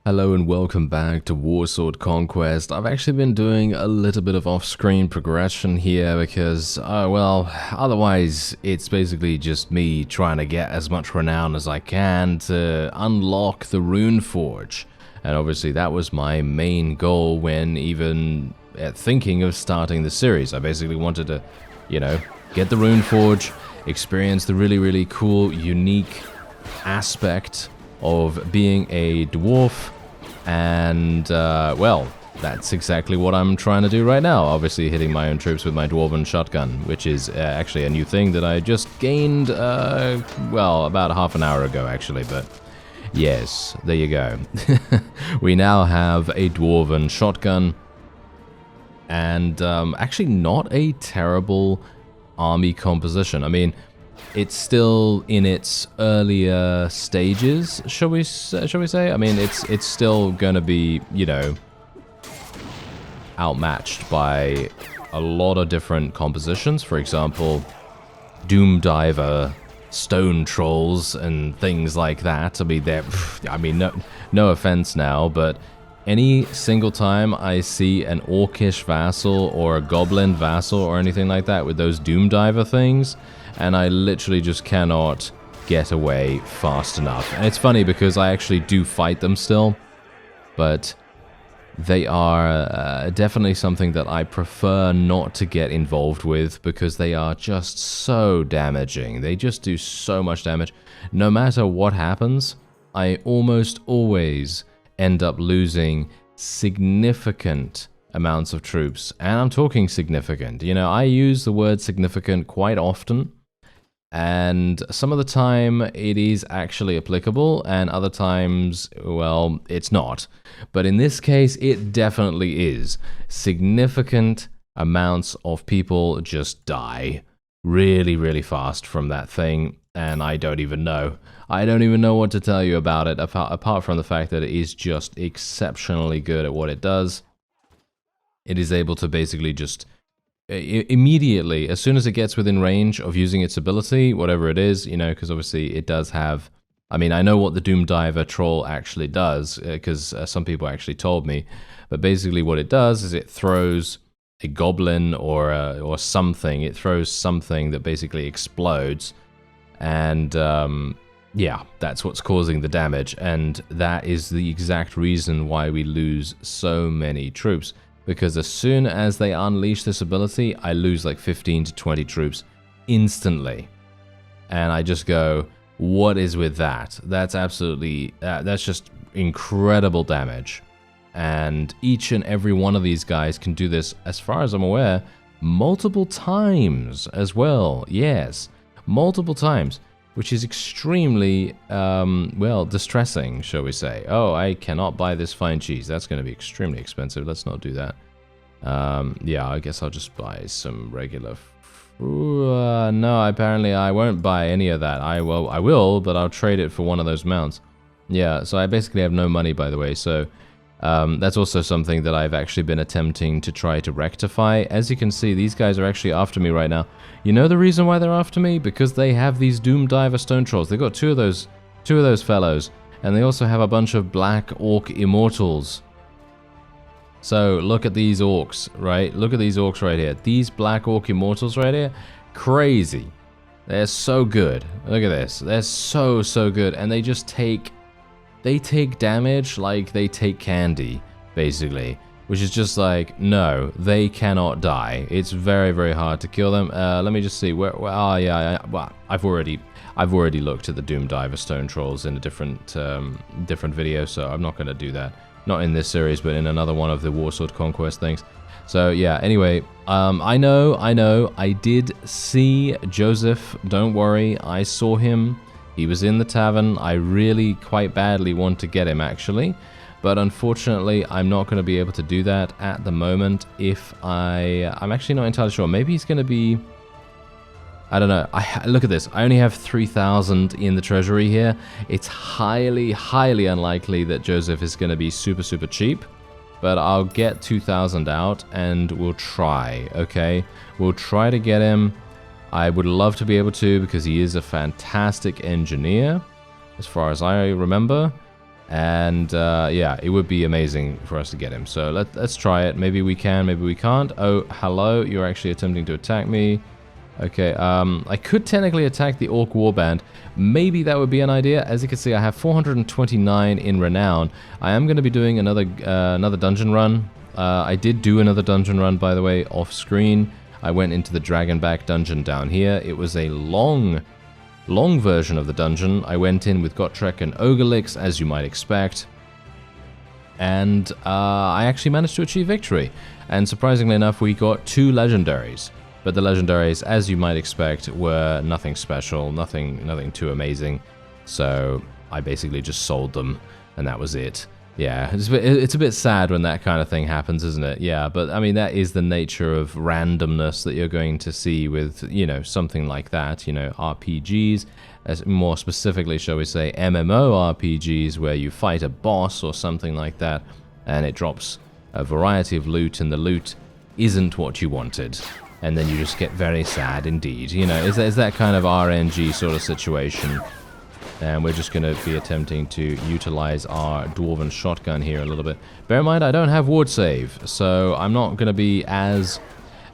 Hello and welcome back to Warsword Conquest. I've actually been doing a little bit of off-screen progression here because, well, otherwise it's basically just me trying to get as much renown as I can to unlock the RUNEFORGE. And obviously that was my main goal when even thinking of starting the series. I basically wanted to, you know, get the RUNEFORGE, experience the really cool, unique aspect of being a dwarf, and well, that's exactly what I'm trying to do right now. Obviously hitting my own troops with my dwarven shotgun, which is actually a new thing that I just gained, well, about half an hour ago actually, but yes, there you go. We now have a dwarven shotgun, and actually not a terrible army composition. I mean, it's still in its earlier stages, shall we say? I mean, it's still gonna be, you know, outmatched by a lot of different compositions. For example, Doom Diver, Stone Trolls, and things like that. I mean, no offense now, but any single time I see an Orcish vassal or a Goblin vassal or anything like that with those Doom Diver things, and I literally just cannot get away fast enough. And it's funny because I actually do fight them still, but they are definitely something that I prefer not to get involved with because they are just so damaging. They just do so much damage. No matter what happens, I almost always end up losing significant amounts of troops. And I'm talking significant. You know, I use the word significant quite often, and some of the time it is actually applicable, and other times, well, it's not. But in this case, it definitely is. Significant amounts of people just die really fast from that thing, and I don't even know. I don't even know what to tell you about it, apart from the fact that it is just exceptionally good at what it does. It is able to basically just immediately, as soon as it gets within range of using its ability, whatever it is, you know, because obviously it does have, I mean, I know what the Doom Diver troll actually does, because some people actually told me, but basically what it does is it throws a goblin or something, it throws something that basically explodes, and yeah, that's what's causing the damage, and that is the exact reason why we lose so many troops. Because as soon as they unleash this ability, I lose like 15 to 20 troops instantly. And I just go, what is with that? That's absolutely, that's just incredible damage. And each and every one of these guys can do this, as far as I'm aware, multiple times as well. Yes, multiple times, which is extremely, well, distressing, shall we say. Oh, I cannot buy this fine cheese. That's going to be extremely expensive. Let's not do that. Yeah, I guess I'll just buy some regular... no, apparently I won't buy any of that. I will, but I'll trade it for one of those mounts. Yeah, so I basically have no money, by the way, so... that's also something that I've actually been attempting to try to rectify. As you can see, these guys are actually after me right now. You know the reason why they're after me? Because they have these Doom Diver Stone Trolls. They've got two of those fellows, and they also have a bunch of Black Orc Immortals. So look at these orcs, right? Look at these orcs right here. These Black Orc Immortals right here, crazy. They're so good. Look at this. They're so good, and they just take... They take damage like they take candy, basically. Which is just like, no, they cannot die. It's very hard to kill them. Let me just see where. Oh yeah, well, I've already looked at the Doom Diver Stone Trolls in a different video, so I'm not going to do that. Not in this series, but in another one of the Warsword Conquest things. So yeah. Anyway, I know. I did see Joseph. Don't worry, I saw him. He was in the tavern. I really quite badly want to get him, actually. But unfortunately, I'm not going to be able to do that at the moment. I'm actually not entirely sure. Maybe he's going to be... I don't know. Look at this. I only have 3,000 in the treasury here. It's highly unlikely that Joseph is going to be super cheap. But I'll get 2,000 out and we'll try, okay? We'll try to get him. I would love to be able to because he is a fantastic engineer, as far as I remember. And yeah, it would be amazing for us to get him. So let's try it. Maybe we can, maybe we can't. Oh, hello, you're actually attempting to attack me. Okay, I could technically attack the Orc Warband. Maybe that would be an idea. As you can see, I have 429 in Renown. I am going to be doing another dungeon run. I did do another dungeon run, by the way, off screen. I went into the Dragonback dungeon down here. It was a long version of the dungeon. I went in with Gotrek and Ogrelix, as you might expect. And I actually managed to achieve victory. And surprisingly enough, we got 2 legendaries. But the legendaries, as you might expect, were nothing special, nothing too amazing. So I basically just sold them, and that was it. Yeah, it's a bit sad when that kind of thing happens, isn't it? Yeah, but I mean, that is the nature of randomness that you're going to see with, you know, something like that, you know, RPGs, as more specifically, shall we say, MMORPGs, where you fight a boss or something like that, and it drops a variety of loot, and the loot isn't what you wanted. And then you just get very sad indeed. You know, is that kind of RNG sort of situation. And we're just going to be attempting to utilize our Dwarven Shotgun here a little bit. Bear in mind, I don't have ward save, so I'm not going to be as,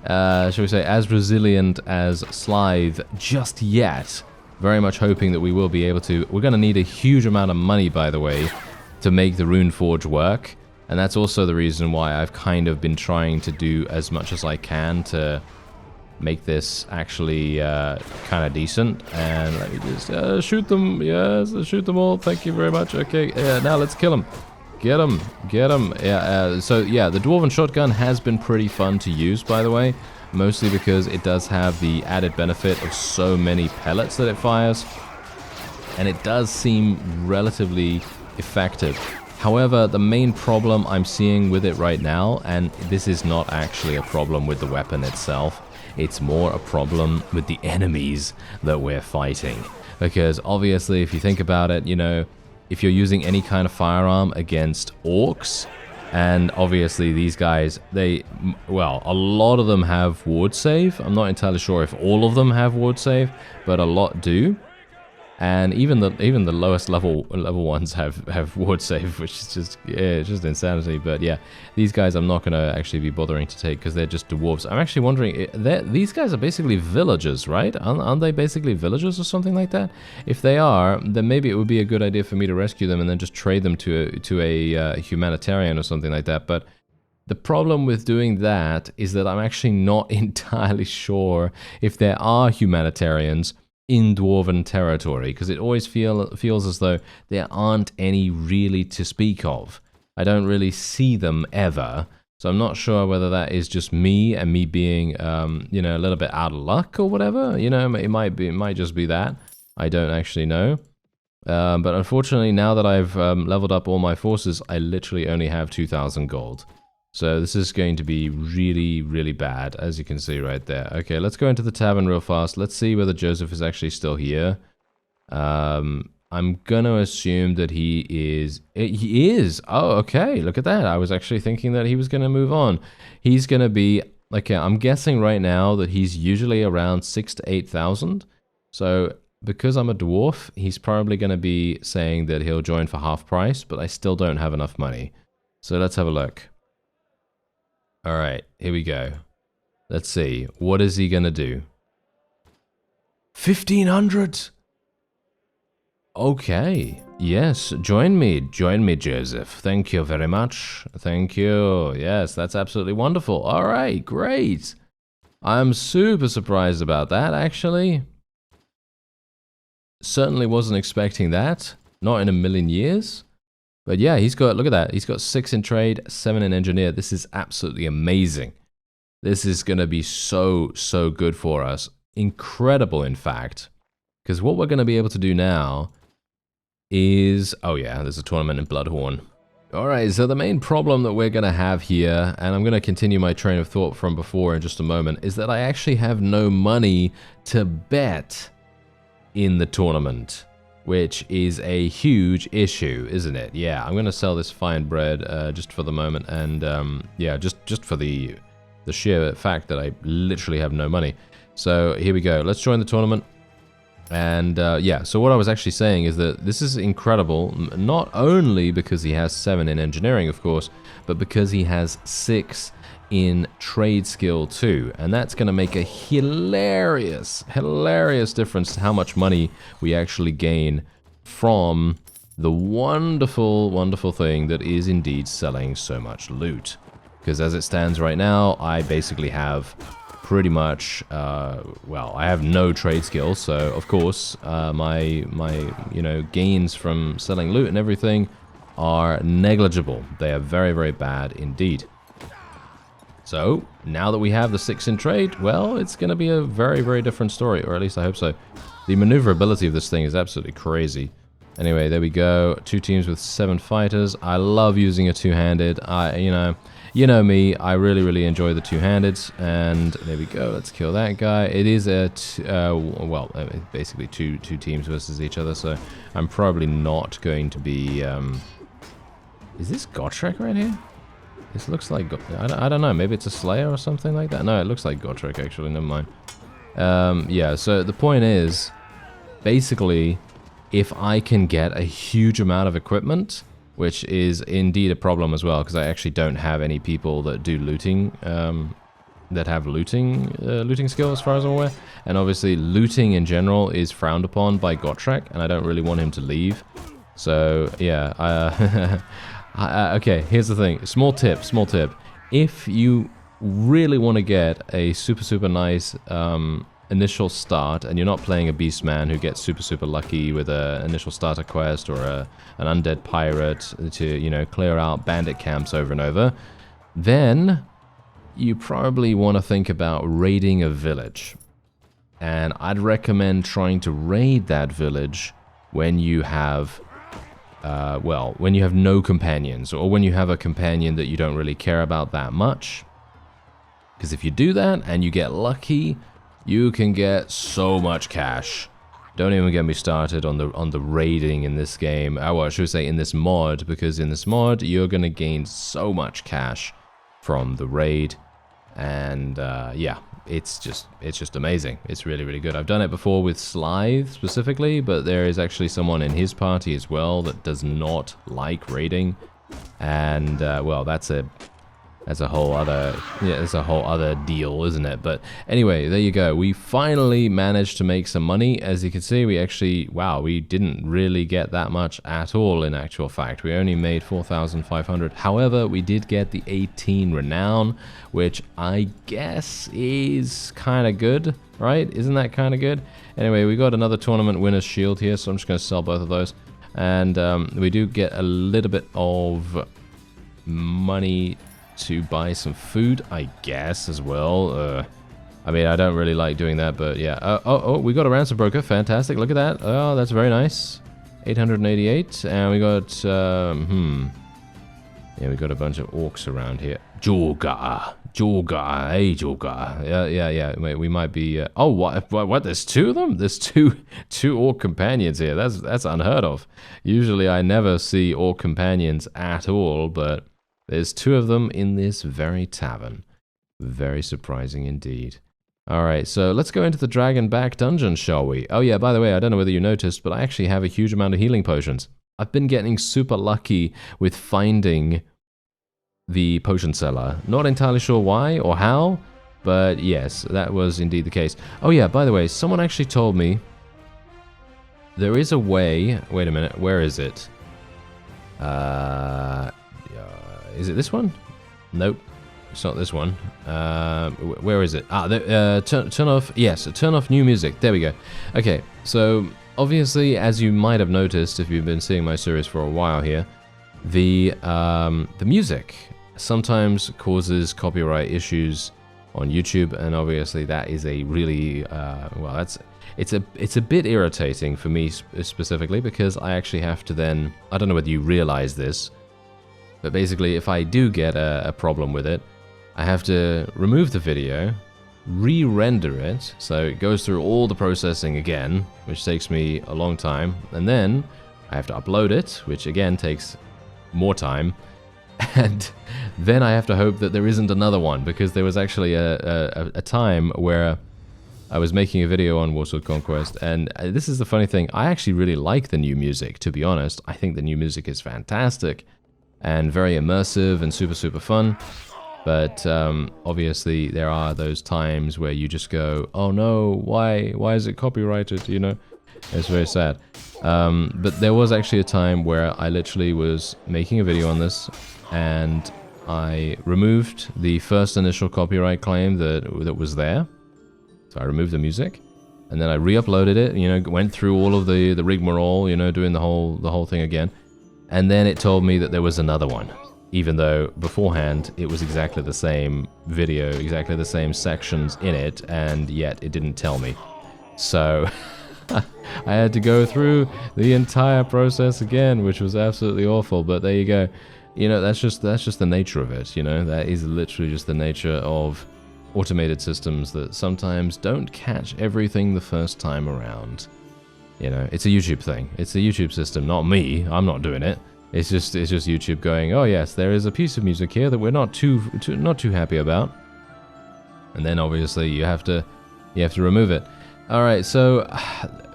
shall we say, as resilient as Slythe just yet. Very much hoping that we will be able to. We're going to need a huge amount of money, by the way, to make the RUNEFORGE work. And that's also the reason why I've kind of been trying to do as much as I can to make this actually kind of decent. And let me just shoot them. Yes, shoot them all. Thank you very much. Okay, now let's kill them. Get them. Get them. Yeah, so yeah, the Dwarven Shotgun has been pretty fun to use, by the way. Mostly because it does have the added benefit of so many pellets that it fires. And it does seem relatively effective. However, the main problem I'm seeing with it right now, and this is not actually a problem with the weapon itself, it's more a problem with the enemies that we're fighting. Because obviously, if you think about it, you know, if you're using any kind of firearm against orcs, and obviously these guys, well, a lot of them have ward save. I'm not entirely sure if all of them have ward save, but a lot do. And even the lowest level ones have ward save, which is just, yeah, it's just insanity. But yeah, these guys I'm not going to actually be bothering to take because they're just dwarves. I'm actually wondering, these guys are basically villagers, right? Aren't they basically villagers or something like that? If they are, then maybe it would be a good idea for me to rescue them and then just trade them to a humanitarian or something like that. But the problem with doing that is that I'm actually not entirely sure if there are humanitarians in Dwarven territory, because it always feels as though there aren't any really to speak of. I don't really see them ever, so I'm not sure whether that is just me and me being, you know, a little bit out of luck or whatever. You know, it might just be that. I don't actually know. But unfortunately, now that I've leveled up all my forces, I literally only have 2,000 gold. So this is going to be really, really bad, as you can see right there. Okay, let's go into the tavern real fast. Let's see whether Joseph is actually still here. I'm gonna assume that he is. He is! Oh, okay, look at that. I was actually thinking that he was gonna move on. He's gonna be, okay, I'm guessing right now that he's usually around 6,000 to 8,000. So, because I'm a dwarf, he's probably gonna be saying that he'll join for half price, but I still don't have enough money. So let's have a look. Alright, here we go. Let's see. What is he gonna do? 1,500! Okay. Yes, join me, Joseph. Thank you very much. Thank you. Yes, that's absolutely wonderful. Alright, great. I'm super surprised about that, actually. Certainly wasn't expecting that. Not in a million years. But yeah, he's got, look at that, he's got 6 in trade, 7 in engineer. This is absolutely amazing. This is going to be so good for us. Incredible, in fact. Because what we're going to be able to do now is, oh yeah, there's a tournament in Bloodhorn. Alright, so the main problem that we're going to have here, and I'm going to continue my train of thought from before in just a moment, is that I actually have no money to bet in the tournament. Which is a huge issue, isn't it? Yeah, I'm going to sell this fine bread just for the moment, and yeah, just for the sheer fact that I literally have no money. So here we go. Let's join the tournament. And yeah, so what I was actually saying is that this is incredible, not only because he has 7 in engineering, of course, but because he has 6 in trade skill too. And that's going to make a hilarious difference to how much money we actually gain from the wonderful thing that is indeed selling so much loot. Because as it stands right now, I basically have pretty much, well, I have no trade skill, so of course my you know, gains from selling loot and everything are negligible. They are very bad indeed. So now that we have the 6 in trade, well, it's going to be a very different story, or at least I hope so. The maneuverability of this thing is absolutely crazy. Anyway, there we go. 2 teams with 7 fighters. I love using a two-handed. You know me, I really enjoy the two-handed, and there we go. Let's kill that guy. It is well, basically two teams versus each other, so I'm probably not going to be. Is this Gotrek right here? This looks like I don't know. Maybe it's a Slayer or something like that. No, it looks like Gotrek actually. Never mind. Yeah. So the point is, basically, if I can get a huge amount of equipment, which is indeed a problem as well, because I actually don't have any people that do looting, that have looting skill as far as I'm aware. And obviously looting in general is frowned upon by Gotrek, and I don't really want him to leave. So yeah, okay, here's the thing. Small tip. If you really want to get a super nice initial start, and you're not playing a beastman who gets super lucky with an initial starter quest or an undead pirate to, you know, clear out bandit camps over and over, then you probably want to think about raiding a village. And I'd recommend trying to raid that village when you have well, when you have no companions, or when you have a companion that you don't really care about that much. Because if you do that and you get lucky, you can get so much cash. Don't even get me started on the raiding in this game. Well, I should say in this mod, because in this mod you're gonna gain so much cash from the raid, and yeah, it's just amazing. It's really good. I've done it before with Slythe specifically, but there is actually someone in his party as well that does not like raiding, and well, that's a whole other, yeah, it's a whole other deal, isn't it? But anyway, there you go. We finally managed to make some money. As you can see, we actually, wow, we didn't really get that much at all in actual fact. We only made 4,500. However, we did get the 18 renown, which I guess is kind of good, right? Isn't that kind of good? Anyway, we got another tournament winner's shield here, so I'm just going to sell both of those. And we do get a little bit of money to buy some food, I guess, as well. I mean, I don't really like doing that, but yeah. Oh, we got a ransom broker. Fantastic. Look at that. Oh, that's very nice. 888. And we got, yeah, we got a bunch of orcs around here. Jorga. Hey, Jorga. Yeah. Wait, we might be, oh, what? There's 2 of them? There's two orc companions here. That's unheard of. Usually I never see orc companions at all, but there's 2 of them in this very tavern. Very surprising indeed. Alright, so let's go into the Dragonback dungeon, shall we? Oh yeah, by the way, I don't know whether you noticed, but I actually have a huge amount of healing potions. I've been getting super lucky with finding the potion seller. Not entirely sure why or how, but yes, that was indeed the case. Oh yeah, by the way, someone actually told me there is a way... Wait a minute, where is it? Is it this one? Nope, it's not this one. Where is it? Turn off. Yes, turn off new music. There we go. Okay, so obviously, as you might have noticed if you've been seeing my series for a while here, the music sometimes causes copyright issues on YouTube, and obviously that is a really well, it's a bit irritating for me specifically, because I actually have to then, I don't know whether you realize this, but basically, if I do get a problem with it, I have to remove the video, re-render it, so it goes through all the processing again, which takes me a long time, and then I have to upload it, which again takes more time, and then I have to hope that there isn't another one, because there was actually a time where I was making a video on Warsword Conquest, and this is the funny thing, I actually really like the new music, to be honest. I think the new music is fantastic, and very immersive and super, super fun. But obviously there are those times where you just go, oh no, why is it copyrighted, you know? It's very sad. But there was actually a time where I literally was making a video on this, and I removed the first initial copyright claim that was there. So I removed the music, and then I re-uploaded it, you know, went through all of the rigmarole, you know, doing the whole thing again. And then it told me that there was another one, even though beforehand it was exactly the same video, exactly the same sections in it, and yet it didn't tell me. So I had to go through the entire process again, which was absolutely awful, but there you go. You know, that's just the nature of it, you know, that is literally just the nature of automated systems that sometimes don't catch everything the first time around. You know, it's a YouTube thing. It's a YouTube system, not me. I'm not doing it. It's just YouTube going, oh yes, there is a piece of music here that we're not too happy about. And then obviously you have to remove it. All right, so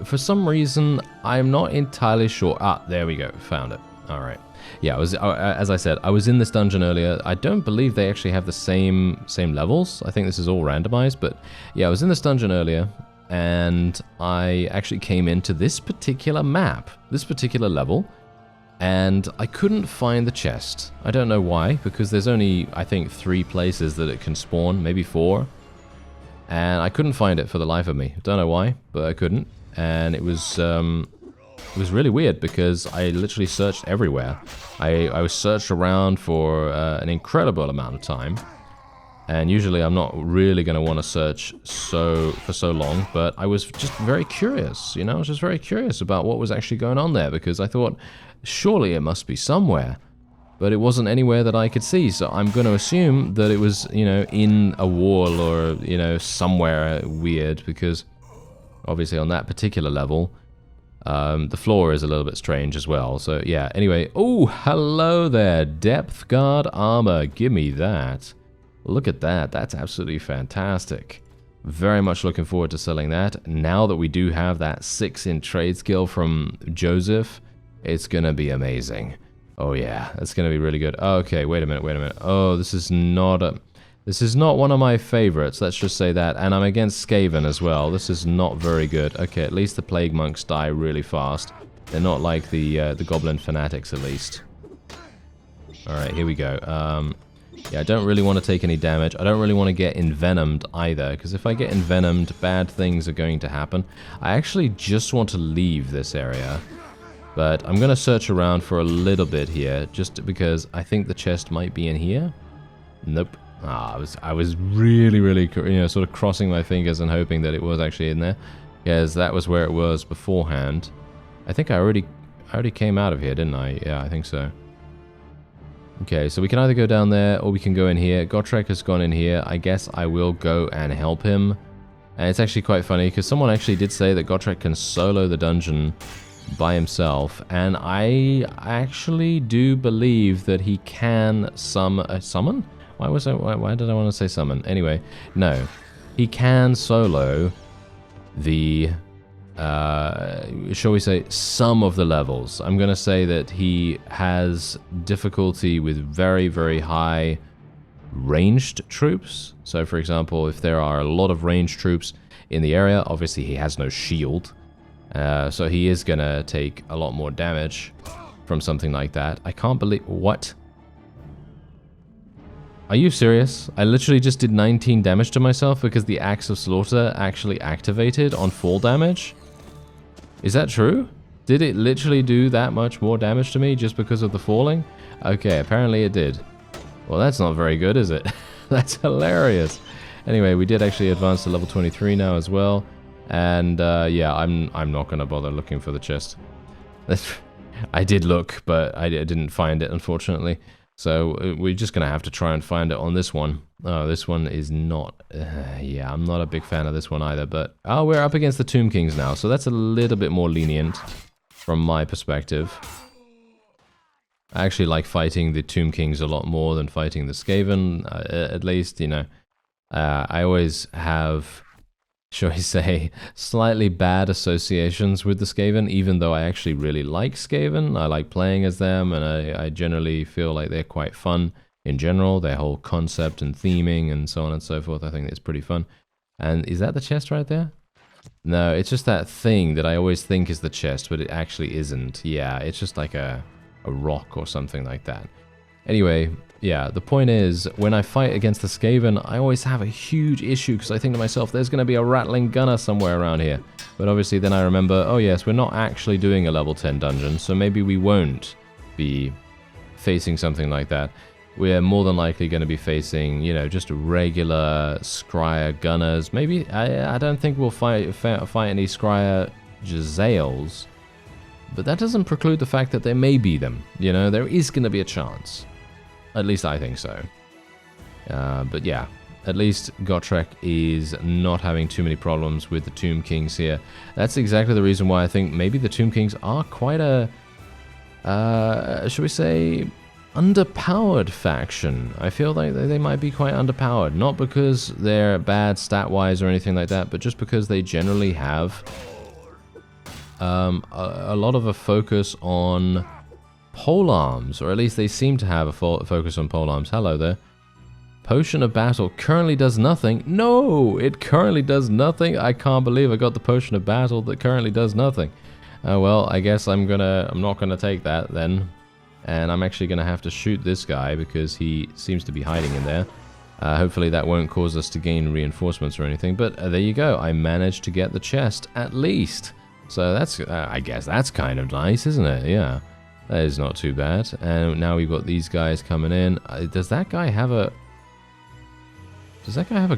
for some reason I'm not entirely sure. Ah, there we go, found it. All right. Yeah, as I said, I was in this dungeon earlier. I don't believe they actually have the same levels. I think this is all randomized, but yeah, I was in this dungeon earlier, and I actually came into this particular map, this particular level, and I couldn't find the chest. I don't know why, because there's only, I think, 3 places that it can spawn, maybe 4, and I couldn't find it for the life of me. Don't know why, but I couldn't, and it was really weird because I literally searched everywhere. I was searched around for an incredible amount of time, and usually I'm not really going to want to search for so long, but I was just very curious, you know, I was just very curious about what was actually going on there, because I thought, surely it must be somewhere, but it wasn't anywhere that I could see, so I'm going to assume that it was, you know, in a wall or, you know, somewhere weird, because obviously on that particular level, the floor is a little bit strange as well, so yeah, anyway. Oh, hello there, depth guard armor, give me that. Look at that, that's absolutely fantastic. Very much looking forward to selling that. Now that we do have that 6 in trade skill from Joseph, it's gonna be amazing. Oh yeah, it's gonna be really good. Okay, wait a minute. Oh, this is not one of my favorites, let's just say that. And I'm against Skaven as well. This is not very good. Okay, at least the Plague Monks die really fast. They're not like the Goblin Fanatics, at least. Alright, here we go. Yeah, I don't really want to take any damage. I don't really want to get envenomed either, because if I get envenomed, bad things are going to happen. I actually just want to leave this area. But I'm going to search around for a little bit here, just because I think the chest might be in here. Nope. I was really, you know, sort of crossing my fingers and hoping that it was actually in there, because that was where it was beforehand. I think I already came out of here, didn't I? Yeah, I think so. Okay, so we can either go down there or we can go in here. Gotrek has gone in here. I guess I will go and help him. And it's actually quite funny because someone actually did say that Gotrek can solo the dungeon by himself, and I actually do believe that he can summon? Why did I want to say summon? Anyway, no. He can solo the, shall we say, some of the levels. I'm going to say that he has difficulty with very, very high ranged troops. So, for example, if there are a lot of ranged troops in the area, obviously he has no shield. So he is going to take a lot more damage from something like that. I can't believe... What? Are you serious? I literally just did 19 damage to myself because the Axe of Slaughter actually activated on fall damage? Is that true? Did it literally do that much more damage to me just because of the falling? Okay, apparently it did. Well, that's not very good, is it? That's hilarious. Anyway, we did actually advance to level 23 now as well. And yeah, I'm not going to bother looking for the chest. I did look, but I didn't find it, unfortunately. So we're just going to have to try and find it on this one. Oh, this one is not... yeah, I'm not a big fan of this one either, but... Oh, we're up against the Tomb Kings now, so that's a little bit more lenient from my perspective. I actually like fighting the Tomb Kings a lot more than fighting the Skaven, at least, you know. I always have shall we say, slightly bad associations with the Skaven, even though I actually really like Skaven. I like playing as them, and I generally feel like they're quite fun in general. Their whole concept and theming and so on and so forth, I think it's pretty fun. And is that the chest right there? No, it's just that thing that I always think is the chest, but it actually isn't. Yeah, it's just like a rock or something like that. Anyway, yeah, the point is, when I fight against the Skaven, I always have a huge issue, because I think to myself, there's going to be a rattling gunner somewhere around here. But obviously then I remember, oh yes, we're not actually doing a level 10 dungeon, so maybe we won't be facing something like that. We're more than likely going to be facing, you know, just regular Scryer gunners. Maybe, I don't think we'll fight any Scryer Jezzails, but that doesn't preclude the fact that there may be them. You know, there is going to be a chance. At least I think so. But yeah, at least Gotrek is not having too many problems with the Tomb Kings here. That's exactly the reason why I think maybe the Tomb Kings are quite a, should we say, underpowered faction. I feel like they might be quite underpowered. Not because they're bad stat-wise or anything like that, but just because they generally have a lot of a focus on polearms, or at least they seem to have a focus on polearms. Hello there. Potion of Battle currently does nothing. No, it currently does nothing. I can't believe I got the Potion of Battle that currently does nothing. Well, I guess I'm not gonna take that then, and I'm actually gonna have to shoot this guy because he seems to be hiding in there. Hopefully that won't cause us to gain reinforcements or anything. But there you go. I managed to get the chest at least. So that's, I guess that's kind of nice, isn't it? Yeah. That is not too bad. And now we've got these guys coming in. Does that guy have a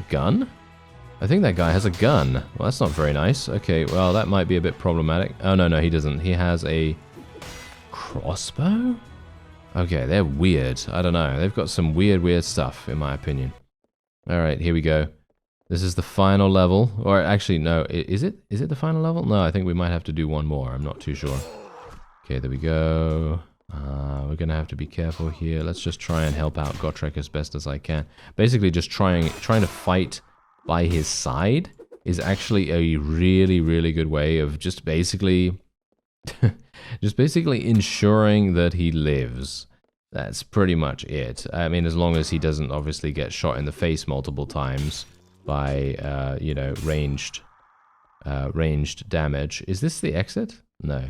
gun? I think that guy has a gun. Well, that's not very nice. Okay, well, that might be a bit problematic. Oh, no, he doesn't. He has a crossbow? Okay, they're weird. I don't know. They've got some weird stuff, in my opinion. Alright, here we go. This is the final level. Or actually, no. Is it the final level? No, I think we might have to do one more. I'm not too sure. Okay, there we go. We're going to have to be careful here. Let's just try and help out Gotrek as best as I can. Basically, just trying to fight by his side is actually a really good way of just basically ensuring that he lives. That's pretty much it. I mean, as long as he doesn't obviously get shot in the face multiple times by, you know, ranged damage. Is this the exit? No.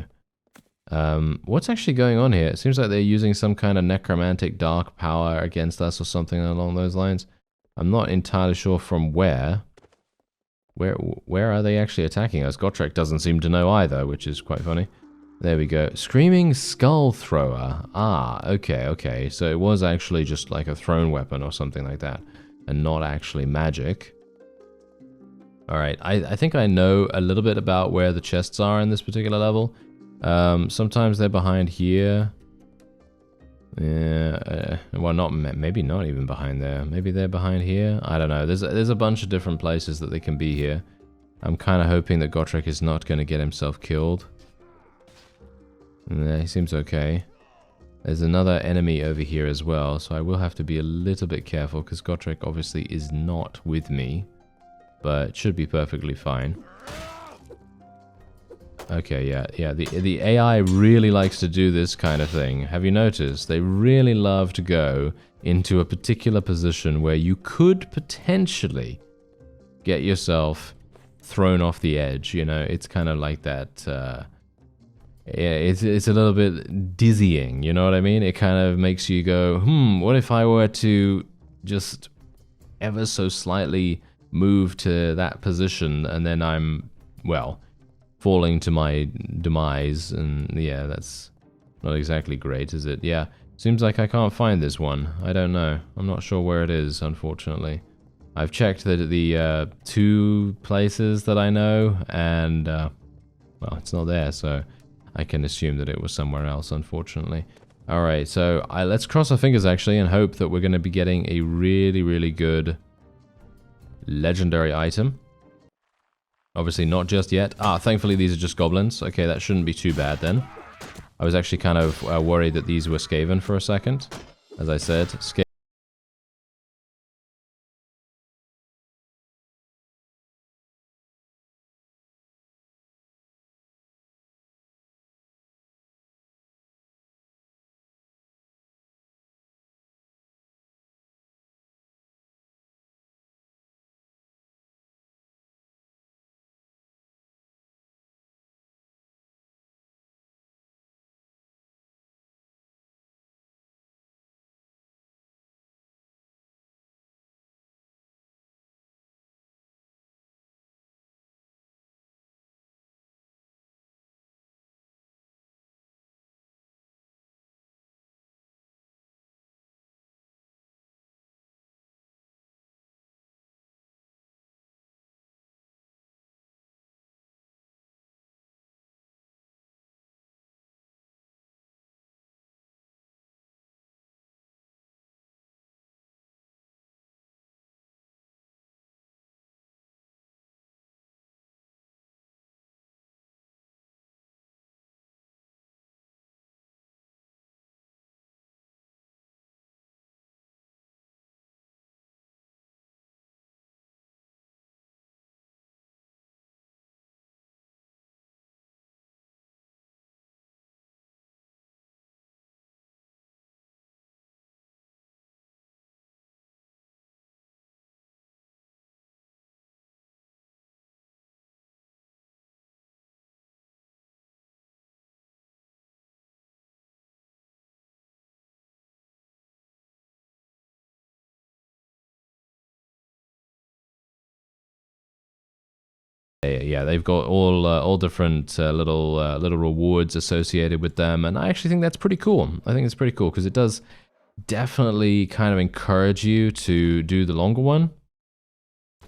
What's actually going on here? It seems like they're using some kind of necromantic dark power against us or something along those lines. I'm not entirely sure from where. Where are they actually attacking us? Gotrek doesn't seem to know either, which is quite funny. There we go. Screaming Skull Thrower. Ah, okay. So it was actually just like a thrown weapon or something like that, and not actually magic. Alright, I think I know a little bit about where the chests are in this particular level. Sometimes they're behind here. Yeah, well, maybe not even behind there. Maybe they're behind here. I don't know. There's a bunch of different places that they can be here. I'm kind of hoping that Gotrek is not going to get himself killed. Yeah, he seems okay. There's another enemy over here as well, so I will have to be a little bit careful because Gotrek obviously is not with me, but should be perfectly fine. Okay, yeah. The AI really likes to do this kind of thing. Have you noticed? They really love to go into a particular position where you could potentially get yourself thrown off the edge. You know, it's kind of like that. Yeah, it's a little bit dizzying. You know what I mean? It kind of makes you go, what if I were to just ever so slightly move to that position, and then I'm, well, falling to my demise, and yeah, that's not exactly great, is it? Yeah, seems like I can't find this one. I don't know. I'm not sure where it is, unfortunately. I've checked the two places that I know, and, well, it's not there, so I can assume that it was somewhere else, unfortunately. Alright, so let's cross our fingers, actually, and hope that we're going to be getting a really good legendary item. Obviously not just yet. Ah, thankfully these are just goblins. Okay, that shouldn't be too bad then. I was actually kind of worried that these were Skaven for a second. As I said, yeah, they've got all different little rewards associated with them, and I actually think that's pretty cool. I think it's pretty cool because it does definitely kind of encourage you to do the longer one,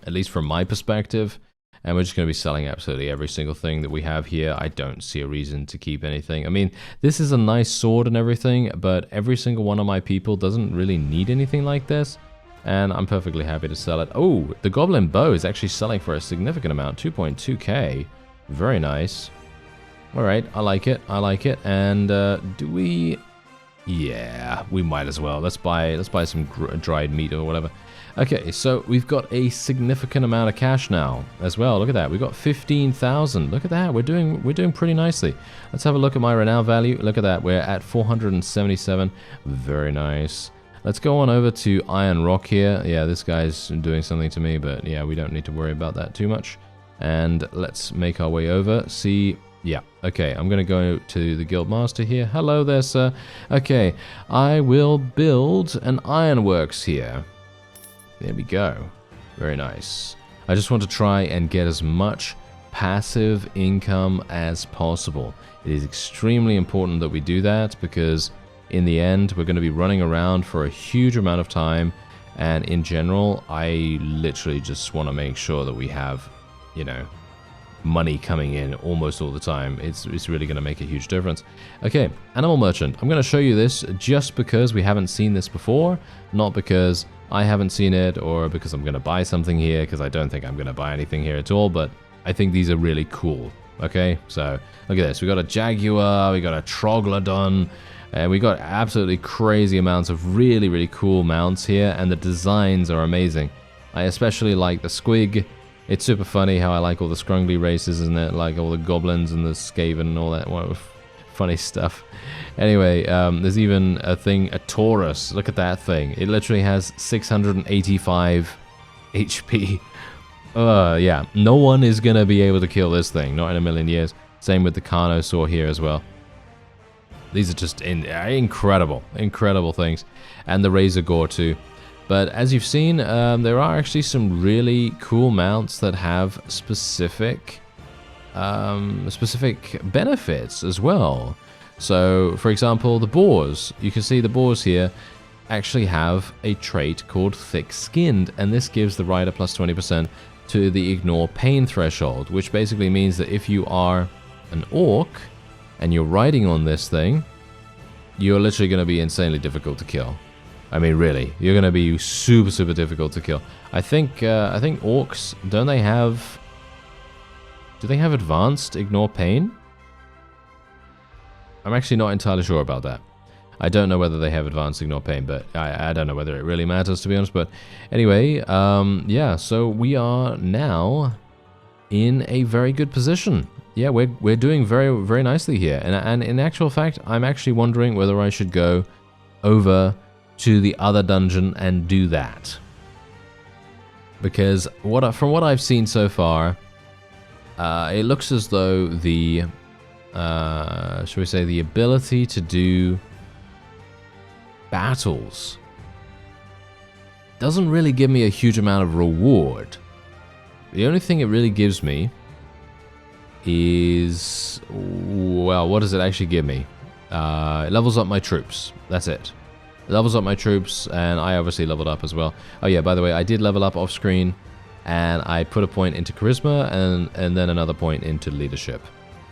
at least from my perspective. And we're just going to be selling absolutely every single thing that we have here. I don't see a reason to keep anything. I mean, this is a nice sword and everything, but every single one of my people doesn't really need anything like this. And I'm perfectly happy to sell it. Oh, the Goblin Bow is actually selling for a significant amount, 2.2k. Very nice. All right, I like it. I like it. And do we? Yeah, we might as well. Let's buy some dried meat or whatever. Okay, so we've got a significant amount of cash now as well. Look at that. We've got 15,000. Look at that. We're doing pretty nicely. Let's have a look at my renown value. Look at that. We're at 477. Very nice. Let's go on over to Iron Rock here. Yeah, this guy's doing something to me, but yeah, we don't need to worry about that too much. And let's make our way over. See, yeah, okay, I'm going to go to the Guildmaster here. Hello there, sir. Okay, I will build an ironworks here. There we go. Very nice. I just want to try and get as much passive income as possible. It is extremely important that we do that because in the end, we're going to be running around for a huge amount of time. And in general, I literally just want to make sure that we have, you know, money coming in almost all the time. It's really going to make a huge difference. Okay, Animal Merchant. I'm going to show you this just because we haven't seen this before, not because I haven't seen it or because I'm going to buy something here, because I don't think I'm going to buy anything here at all, but I think these are really cool. Okay, so look at this. We got a Jaguar, we got a Troglodon, and we got absolutely crazy amounts of really, really cool mounts here, and the designs are amazing. I especially like the Squig. It's super funny how I like all the scrungly races, isn't it? Like all the goblins and the Skaven and all that funny stuff. Anyway, there's even a thing, a Taurus. Look at that thing. It literally has 685 HP. Yeah, no one is going to be able to kill this thing. Not in a million years. Same with the Carnosaur here as well. These are just incredible things. And the Razor Gore too. But as you've seen, there are actually some really cool mounts that have specific benefits as well. So, for example, the boars. You can see the boars here actually have a trait called Thick-Skinned, and this gives the rider plus 20% to the Ignore Pain threshold, which basically means that if you are an orc and you're riding on this thing, you're literally going to be insanely difficult to kill. I mean, really, you're going to be super difficult to kill. I think orcs, don't they have... Do they have advanced Ignore Pain? I'm actually not entirely sure about that. I don't know whether they have advanced Ignore Pain, but I don't know whether it really matters, to be honest. But anyway, yeah, so we are now in a very good position. Yeah, we're doing very nicely here. And in actual fact, I'm actually wondering whether I should go over to the other dungeon and do that. Because from what I've seen so far, it looks as though the, shall we say, the ability to do battles doesn't really give me a huge amount of reward. The only thing it really gives me is, well, what does it actually give me? It levels up my troops. That's it. It levels up my troops, and I obviously leveled up as well. Oh yeah, by the way, I did level up off screen, and I put a point into charisma and then another point into leadership.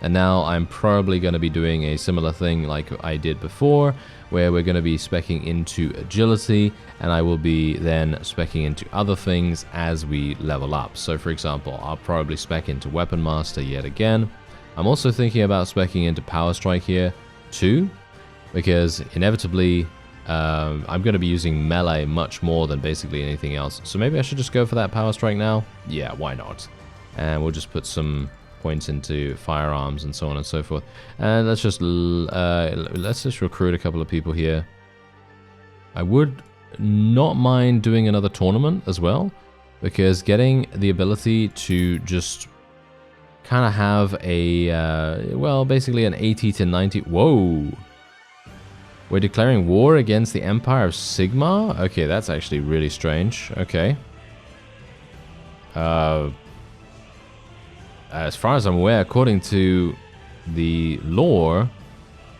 And now I'm probably going to be doing a similar thing like I did before, where we're going to be speccing into agility, and I will be then speccing into other things as we level up. So for example, I'll probably spec into Weapon Master yet again. I'm also thinking about speccing into Power Strike here too, because inevitably I'm going to be using melee much more than basically anything else. So maybe I should just go for that Power Strike now? Yeah, why not? And we'll just put some points into firearms and so on and so forth. And let's just recruit a couple of people here. I would not mind doing another tournament as well, because getting the ability to just kind of have a, well, basically an 80 to 90... Whoa! We're declaring war against the Empire of Sigmar? Okay, that's actually really strange. Okay. as far as I'm aware, according to the lore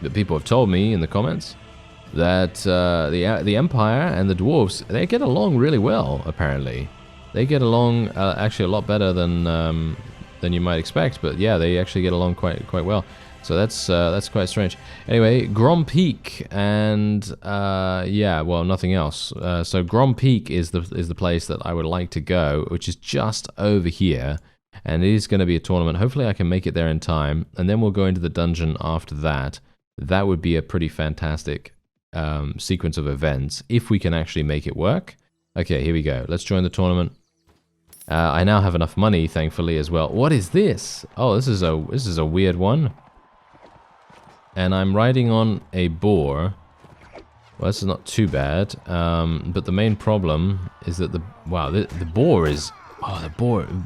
that people have told me in the comments, that the Empire and the Dwarves, they get along really well, apparently. They get along actually a lot better than you might expect, but yeah, they actually get along quite well. So that's quite strange. Anyway, Grom Peak, and yeah, well, nothing else. So Grom Peak is the place that I would like to go, which is just over here, and it is going to be a tournament. Hopefully, I can make it there in time, and then we'll go into the dungeon after that. That would be a pretty fantastic sequence of events if we can actually make it work. Okay, here we go. Let's join the tournament. I now have enough money, thankfully, as well. What is this? Oh, this is a weird one. And I'm riding on a boar. Well, this is not too bad. But the main problem is that the boar is... Oh,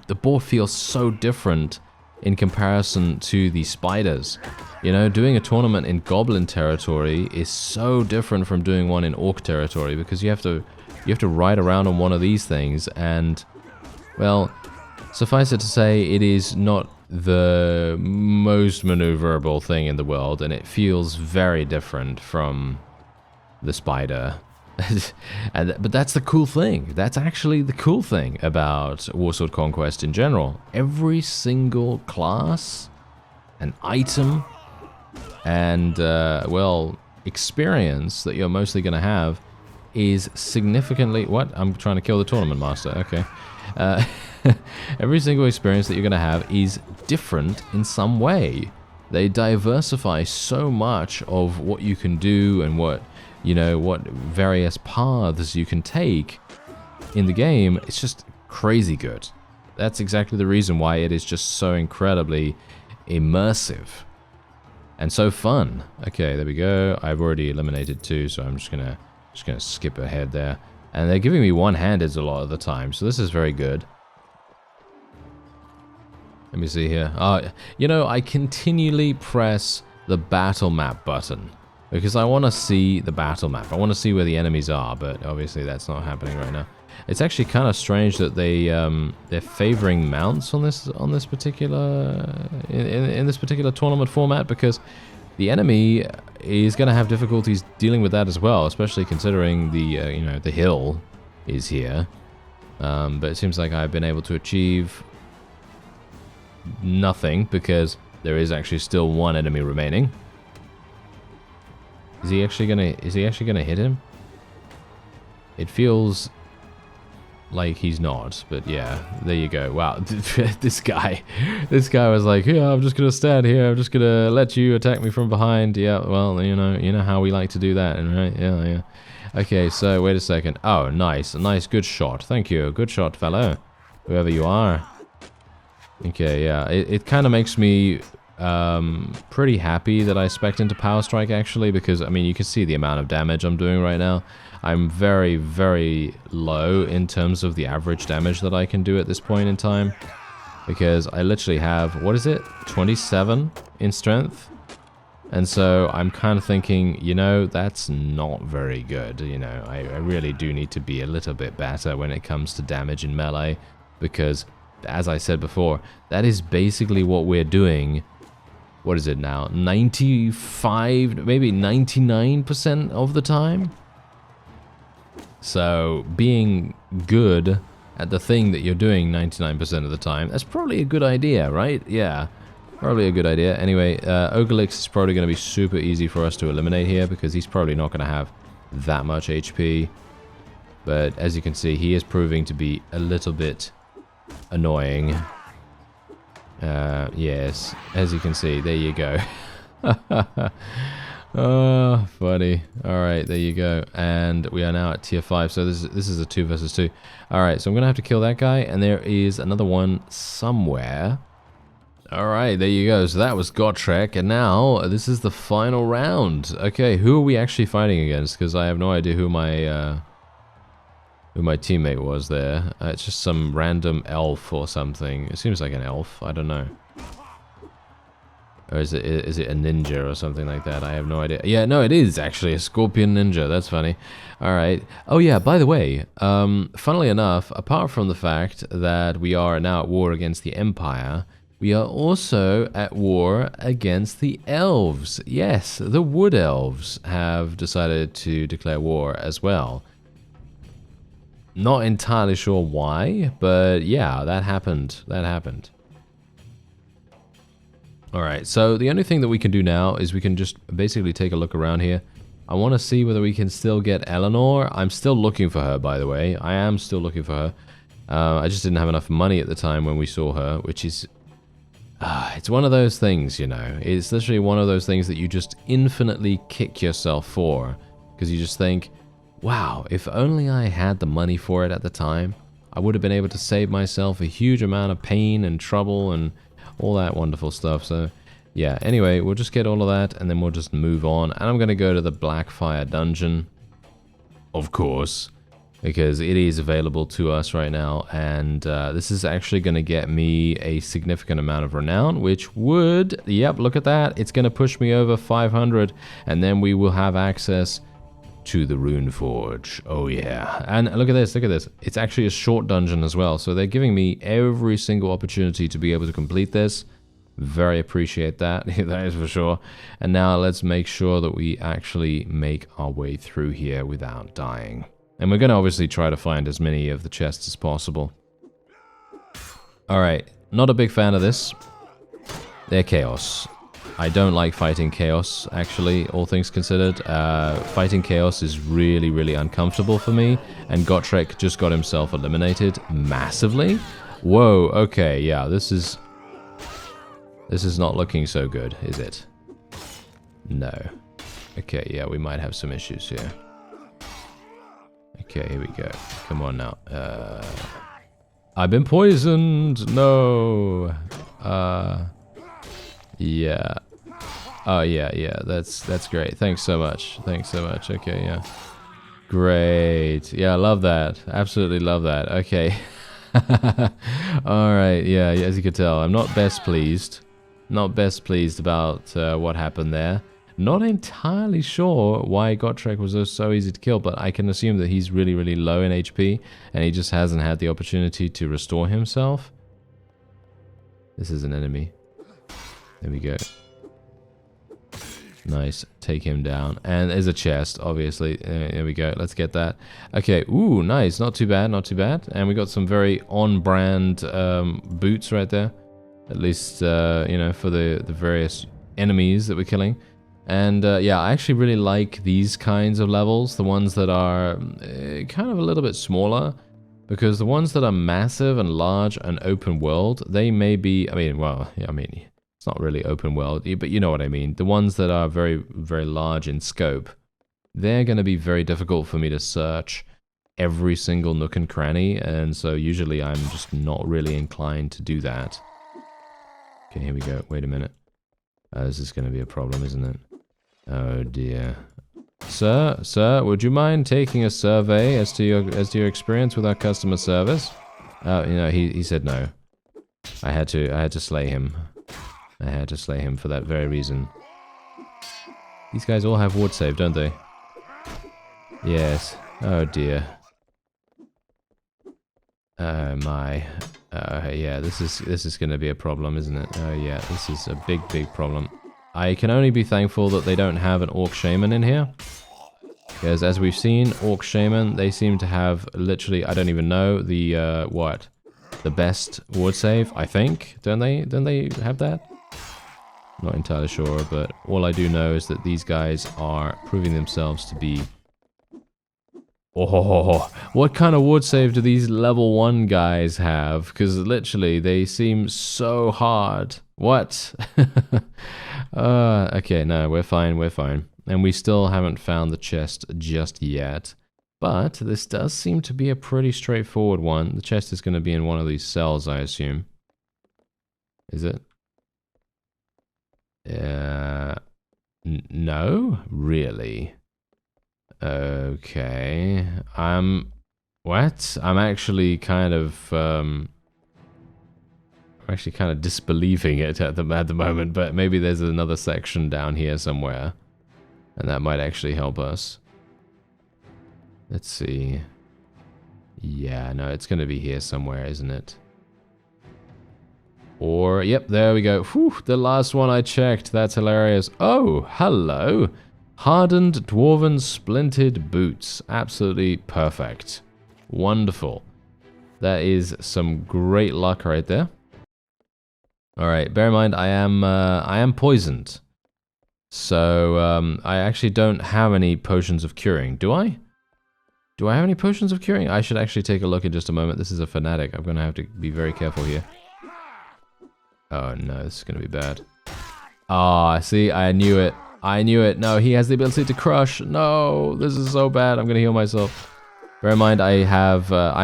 the boar feels so different in comparison to the spiders. You know, doing a tournament in goblin territory is so different from doing one in orc territory, because you have to ride around on one of these things, and, well, suffice it to say, it is not the most maneuverable thing in the world, and it feels very different from the spider. But that's the cool thing. That's actually the cool thing about Warsword Conquest in general. Every single class and item and, well, experience that you're mostly going to have is significantly... What? I'm trying to kill the tournament master. Okay. Every single experience that you're going to have is different in some way. They diversify so much of what you can do and what, you know, what various paths you can take in the game. It's just crazy good. That's exactly the reason why it is just so incredibly immersive and so fun. Okay, there we go. I've already eliminated 2, so I'm just gonna skip ahead there. And they're giving me one-handeds a lot of the time, so this is very good. Let me see here. You know, I continually press the battle map button because I want to see the battle map. I want to see where the enemies are, but obviously that's not happening right now. It's actually kind of strange that they're favoring mounts on this particular in this particular tournament format, because the enemy is going to have difficulties dealing with that as well, especially considering the you know, the hill is here. But it seems like I've been able to achieve nothing because there is actually still one enemy remaining. Is he actually gonna hit him? It feels like he's not, but yeah, there you go. Wow, this guy was like, yeah, I'm just gonna stand here, I'm just gonna let you attack me from behind. Yeah, well, you know how we like to do that, right? Yeah. Okay, so wait a second. Oh, nice, good shot. Thank you, good shot, fellow, whoever you are. Okay, yeah, it kind of makes me pretty happy that I spec'd into Power Strike, actually, because, I mean, you can see the amount of damage I'm doing right now. I'm very, very low in terms of the average damage that I can do at this point in time, because I literally have, what is it, 27 in strength? And so I'm kind of thinking, you know, that's not very good. You know, I really do need to be a little bit better when it comes to damage in melee, because, as I said before, that is basically what we're doing. What is it now? 95, maybe 99% of the time? So, being good at the thing that you're doing 99% of the time, that's probably a good idea, right? Yeah, probably a good idea. Anyway, Ogalix is probably going to be super easy for us to eliminate here, because he's probably not going to have that much HP. But as you can see, he is proving to be a little bit annoying. Yes, as you can see, there you go. Oh, funny. Alright, there you go. And we are now at tier 5, so this is a 2 versus 2. Alright, so I'm gonna have to kill that guy, and there is another one somewhere. Alright, there you go. So that was Gotrek, and now this is the final round. Okay, who are we actually fighting against? Because I have no idea who my teammate was there. It's just some random elf or something. It seems like an elf. I don't know. Or is it a ninja or something like that? I have no idea. Yeah, no, it is actually a scorpion ninja. That's funny. All right. Oh yeah, by the way, funnily enough, apart from the fact that we are now at war against the Empire, we are also at war against the elves. Yes, the wood elves have decided to declare war as well. Not entirely sure why, but yeah, that happened. That happened. Alright, so the only thing that we can do now is we can just basically take a look around here. I want to see whether we can still get Eleanor. I'm still looking for her, by the way. I am still looking for her. I just didn't have enough money at the time when we saw her, which is... it's one of those things, you know. It's literally one of those things that you just infinitely kick yourself for. Because you just think, wow, if only I had the money for it at the time, I would have been able to save myself a huge amount of pain and trouble and all that wonderful stuff. So, yeah, anyway, we'll just get all of that and then we'll just move on. And I'm going to go to the Blackfire dungeon, of course, because it is available to us right now. And this is actually going to get me a significant amount of renown, which would, yep, look at that. It's going to push me over 500 and then we will have access to the RUNEFORGE. Oh yeah. And look at this, look at this. It's actually a short dungeon as well. So they're giving me every single opportunity to be able to complete this. Very appreciate that. That is for sure. And now let's make sure that we actually make our way through here without dying. And we're going to obviously try to find as many of the chests as possible. Alright, not a big fan of this. They're chaos. I don't like fighting chaos, actually, all things considered. Fighting chaos is really, really uncomfortable for me, and Gotrek just got himself eliminated massively. Whoa, okay, yeah, this is not looking so good, is it? No. Okay, yeah, we might have some issues here. Okay, here we go. Come on now. I've been poisoned! No! Yeah. Oh, yeah, that's great. Thanks so much. Thanks so much. Okay, yeah. Great. Yeah, I love that. Absolutely love that. Okay. Alright, yeah, as you can tell, I'm not best pleased. Not best pleased about what happened there. Not entirely sure why Gotrek was so easy to kill, but I can assume that he's really, really low in HP, and he just hasn't had the opportunity to restore himself. This is an enemy. There we go. Nice. Take him down. And there's a chest, obviously. There we go. Let's get that. Okay. Ooh, nice. Not too bad. Not too bad. And we got some very on-brand boots right there. At least, you know, for the various enemies that we're killing. And, yeah, I actually really like these kinds of levels. The ones that are kind of a little bit smaller. Because the ones that are massive and large and open world, they may be... I mean, well, yeah, I mean... It's not really open world, but you know what I mean. The ones that are very, very large in scope, they're going to be very difficult for me to search every single nook and cranny, and so usually I'm just not really inclined to do that. Okay, here we go. Wait a minute. This is going to be a problem, isn't it? Oh dear. Sir, would you mind taking a survey as to your experience with our customer service? You know, he said no. I had to slay him. I had to slay him for that very reason. These guys all have ward save, don't they? Yes. Oh dear. Oh my. Yeah, this is going to be a problem, isn't it? Oh yeah, this is a big, big problem. I can only be thankful that they don't have an Orc Shaman in here. Because as we've seen, Orc Shaman, they seem to have literally, I don't even know, the, what? The best ward save, I think. Don't they have that? Not entirely sure, but all I do know is that these guys are proving themselves to be... Oh, what kind of ward save do these level 1 guys have? Because literally, they seem so hard. What? Okay, no, we're fine, we're fine. And we still haven't found the chest just yet. But this does seem to be a pretty straightforward one. The chest is going to be in one of these cells, I assume. Is it? No? Really? Okay. What? I'm actually kind of, disbelieving it at the moment, but maybe there's another section down here somewhere. And that might actually help us. Let's see. Yeah, no, it's going to be here somewhere, isn't it? Or, yep, there we go. Whew, the last one I checked. That's hilarious. Oh, hello. Hardened Dwarven Splintered Boots. Absolutely perfect. Wonderful. That is some great luck right there. Alright, bear in mind, I am poisoned. So, I actually don't have any potions of curing. Do I? Do I have any potions of curing? I should actually take a look in just a moment. This is a fanatic. I'm going to have to be very careful here. Oh no, this is going to be bad. Ah, see, I knew it. I knew it. No, he has the ability to crush. No, this is so bad. I'm going to heal myself. Bear in mind, I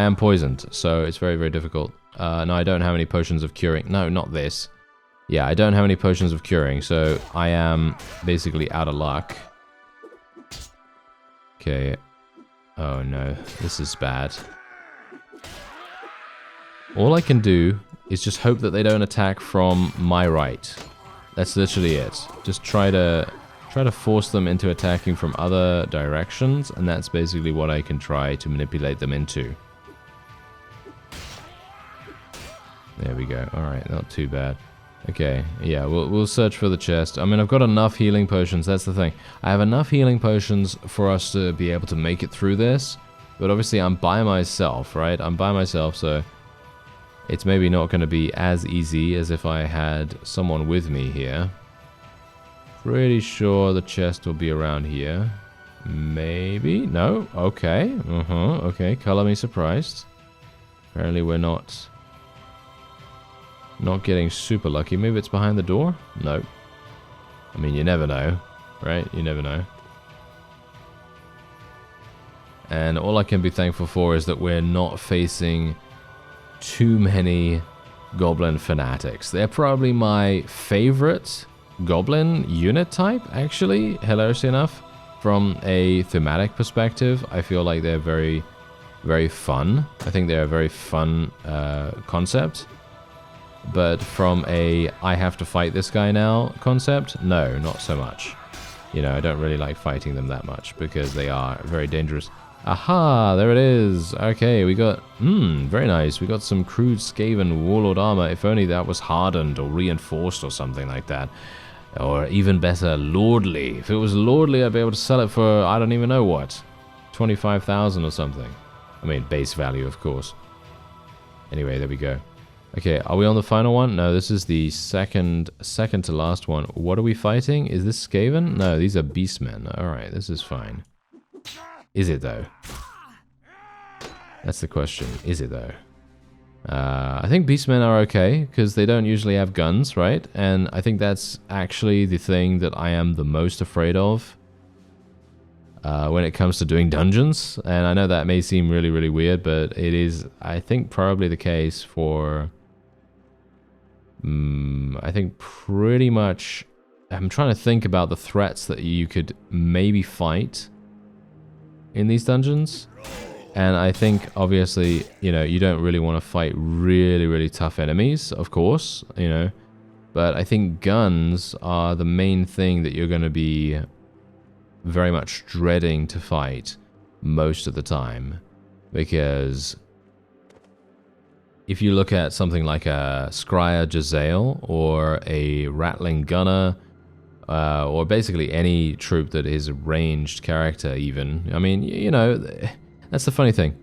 am poisoned, so it's very, very difficult. No, I don't have any potions of curing. No, not this. Yeah, I don't have any potions of curing, so I am basically out of luck. Okay. Oh no, this is bad. All I can do is just hope that they don't attack from my right. That's literally it. Just try to force them into attacking from other directions, and that's basically what I can try to manipulate them into. There we go. Alright, not too bad. Okay, yeah, we'll search for the chest. I mean, I've got enough healing potions, that's the thing. I have enough healing potions for us to be able to make it through this, but obviously I'm by myself, right? I'm by myself, so it's maybe not going to be as easy as if I had someone with me here. Pretty sure the chest will be around here. Maybe? No? Okay. Okay, color me surprised. Apparently we're not getting super lucky. Maybe it's behind the door? No. I mean, you never know, right? You never know. And all I can be thankful for is that we're not facing too many goblin fanatics. They're probably my favorite goblin unit type, actually, hilariously enough. From a thematic perspective, I feel like they're very, very fun. I think they're a very fun concept. But from a I have to fight this guy now concept, no, not so much. You know, I don't really like fighting them that much because they are very dangerous. Aha, there it is. Okay, we got, very nice. We got some crude Skaven Warlord armor. If only that was hardened or reinforced or something like that. Or even better, lordly. If it was lordly, I'd be able to sell it for, I don't even know what. 25,000 or something. I mean, base value, of course. Anyway, there we go. Okay, are we on the final one? No, this is the second to last one. What are we fighting? Is this Skaven? No, these are beastmen. Alright, this is fine. Is it, though? That's the question. Is it, though? I think beastmen are okay, because they don't usually have guns, right? And I think that's actually the thing that I am the most afraid of when it comes to doing dungeons. And I know that may seem really, really weird, but it is, I think, probably the case for... I think pretty much... I'm trying to think about the threats that you could maybe fight in these dungeons. And I think, obviously, you know, you don't really want to fight really, really tough enemies, of course, you know. But I think guns are the main thing that you're going to be very much dreading to fight most of the time. Because if you look at something like a Scryer Jezzail or a Rattling Gunner, or basically any troop that is a ranged character even, I mean, you know, that's the funny thing.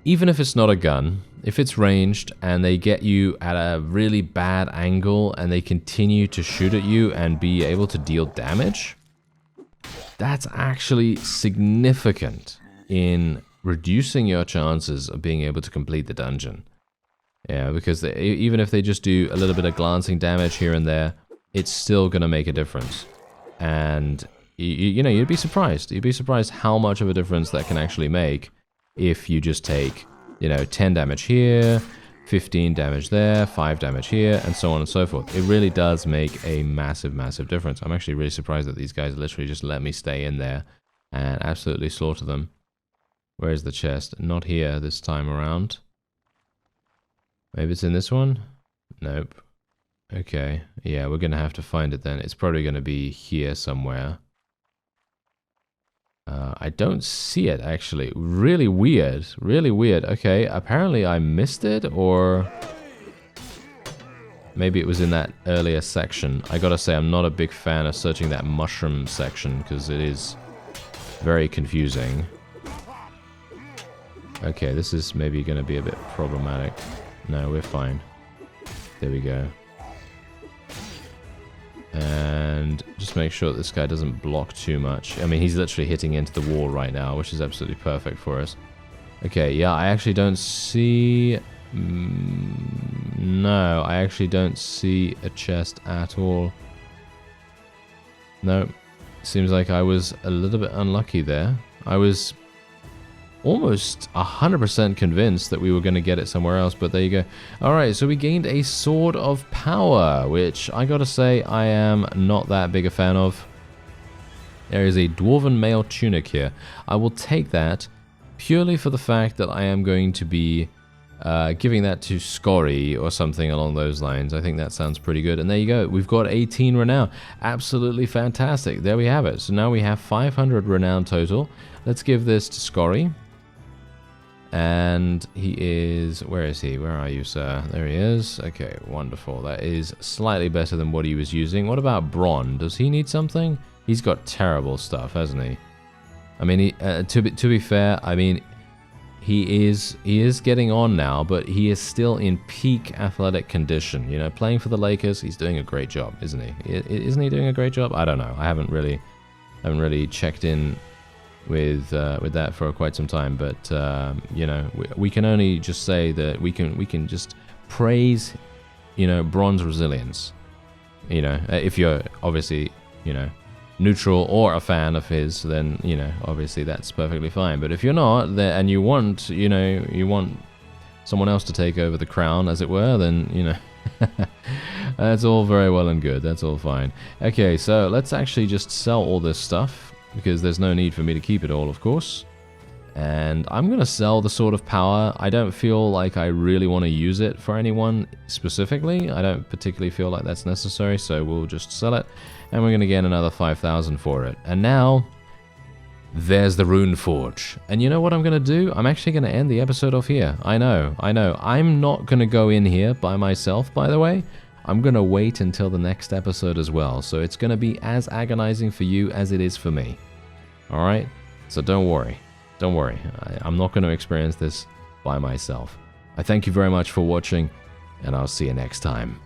Even if it's not a gun, if it's ranged and they get you at a really bad angle and they continue to shoot at you and be able to deal damage, that's actually significant in reducing your chances of being able to complete the dungeon. Yeah, because even if they just do a little bit of glancing damage here and there, it's still going to make a difference. And, you know, you'd be surprised. You'd be surprised how much of a difference that can actually make if you just take, you know, 10 damage here, 15 damage there, 5 damage here, and so on and so forth. It really does make a massive, massive difference. I'm actually really surprised that these guys literally just let me stay in there and absolutely slaughter them. Where's the chest? Not here this time around. Maybe it's in this one? Nope. Okay. Yeah, we're going to have to find it then. It's probably going to be here somewhere. I don't see it, actually. Really weird. Really weird. Okay, apparently I missed it, or... Maybe it was in that earlier section. I gotta say, I'm not a big fan of searching that mushroom section, because it is very confusing. Okay, this is maybe going to be a bit problematic. No, we're fine. There we go. And just make sure that this guy doesn't block too much. I mean, he's literally hitting into the wall right now, which is absolutely perfect for us. Okay, yeah, I actually don't see... no, I actually don't see a chest at all. No, seems like I was a little bit unlucky there. I was almost 100% convinced that we were going to get it somewhere else, but there you go. Alright, so we gained a Sword of Power, which I gotta say I am not that big a fan of. There is a Dwarven Mail Tunic here. I will take that purely for the fact that I am going to be giving that to Scorry or something along those lines. I think that sounds pretty good. And there you go. We've got 18 renown. Absolutely fantastic. There we have it. So now we have 500 renown total. Let's give this to Scorry. And he is... where is he? Where are you, sir? There he is. Okay, wonderful. That is slightly better than what he was using. What about Bron? Does he need something? He's got terrible stuff, hasn't he? I mean, to be fair, I mean, he is getting on now, but he is still in peak athletic condition. You know, playing for the Lakers, he's doing a great job, isn't he? Isn't he doing a great job? I don't know. I haven't really checked in with that for quite some time, but you know, we can only just say that we can just praise, you know, Bron's resilience. You know, if you're obviously, you know, neutral or a fan of his, then, you know, obviously that's perfectly fine. But if you're not, and you want, you know, you want someone else to take over the crown, as it were, then, you know, that's all very well and good. That's all fine. Okay, so let's actually just sell all this stuff, because there's no need for me to keep it all, of course. And I'm going to sell the Sword of Power. I don't feel like I really want to use it for anyone specifically. I don't particularly feel like that's necessary, so we'll just sell it. And we're going to get another 5,000 for it. And now, there's the RUNEFORGE. And you know what I'm going to do? I'm actually going to end the episode off here. I know. I'm not going to go in here by myself, by the way. I'm going to wait until the next episode as well. So it's going to be as agonizing for you as it is for me. Alright? So don't worry. Don't worry. I'm not going to experience this by myself. I thank you very much for watching, and I'll see you next time.